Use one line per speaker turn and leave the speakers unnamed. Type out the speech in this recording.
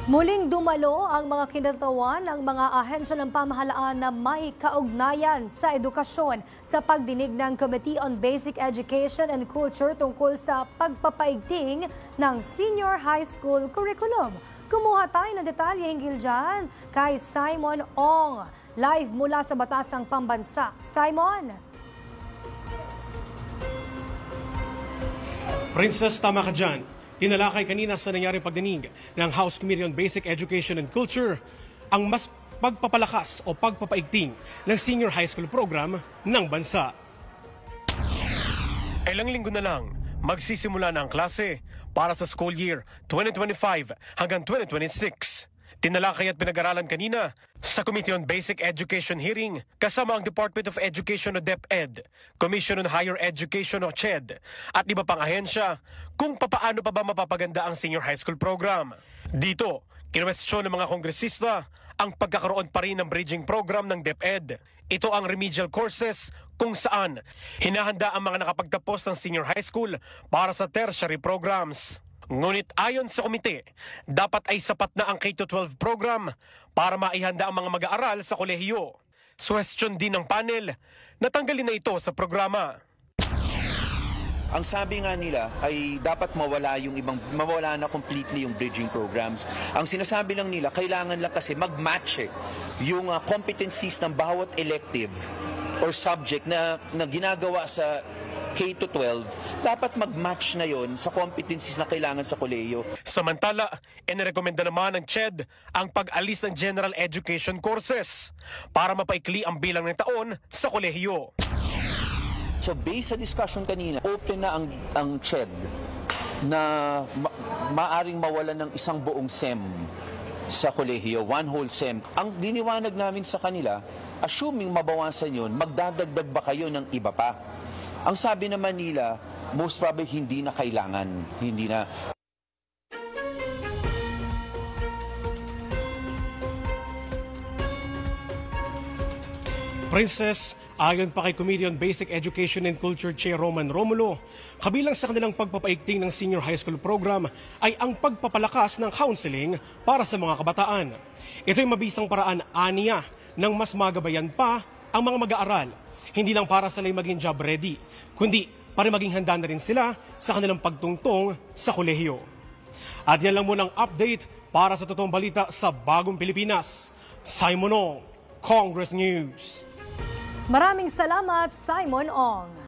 Muling dumalo ang mga kinatawan ng mga ahensya ng pamahalaan na may kaugnayan sa edukasyon sa pagdinig ng Committee on Basic Education and Culture tungkol sa pagpapaigting ng senior high school curriculum. Kumuha tayo ng detalye hinggil dyan kay Simon Ong, live mula sa Batasang Pambansa. Simon!
Princess, tama ka dyan. Tinalakay kanina sa nangyaring pagdinig ng House Committee on Basic Education and Culture ang mas pagpapalakas o pagpapaigting ng senior high school program ng bansa. Ilang linggo na lang, magsisimula na ang klase para sa school year 2025 hanggang 2026. Tinalakay at pinag-aralan kanina sa Committee on Basic Education hearing kasama ang Department of Education o DepEd, Commission on Higher Education o CHED at iba pang ahensya kung papaano pa ba mapapaganda ang senior high school program. Dito, kinwestiyon ng mga kongresista ang pagkakaroon pa rin ng bridging program ng DepEd. Ito ang remedial courses kung saan hinahanda ang mga nakapagtapos ng senior high school para sa tertiary programs. Ngunit ayon sa komite, dapat ay sapat na ang K-12 program para maihanda ang mga mag-aaral sa kolehiyo. Suwestyon din ng panel na tanggalin na ito sa programa.
Ang sabi nga nila ay dapat mawala na completely yung bridging programs. Ang sinasabi lang nila, kailangan lang kasi mag-match yung competencies ng bawat elective or subject na ginagawa sa K-12, dapat mag-match na yon sa competencies na kailangan sa kolehiyo.
Samantala, inirekomenda naman ng CHED ang pag-alis ng general education courses para mapaikli ang bilang ng taon sa kolehiyo.
So based sa discussion kanina, open na ang CHED na maaring mawalan ng isang buong SEM sa kolehiyo, one whole SEM. Ang diniwanag namin sa kanila, assuming mabawasan yun, magdadagdag ba kayo ng iba pa? Ang sabi naman nila, most probably hindi na kailangan, hindi na.
Princess, ayon pa kay Committee on Basic Education and Culture Chair Roman Romulo, kabilang sa kanilang pagpapaigting ng senior high school program ay ang pagpapalakas ng counseling para sa mga kabataan. Ito'y mabisang paraan aniya ng mas magabayan pa ang mga mag-aaral. Hindi lang para sila maging job ready, kundi para maging handa na rin sila sa kanilang pagtungtong sa kolehiyo. At yan lang muna ang update para sa totoong balita sa Bagong Pilipinas. Simon Ong, Congress News.
Maraming salamat, Simon Ong.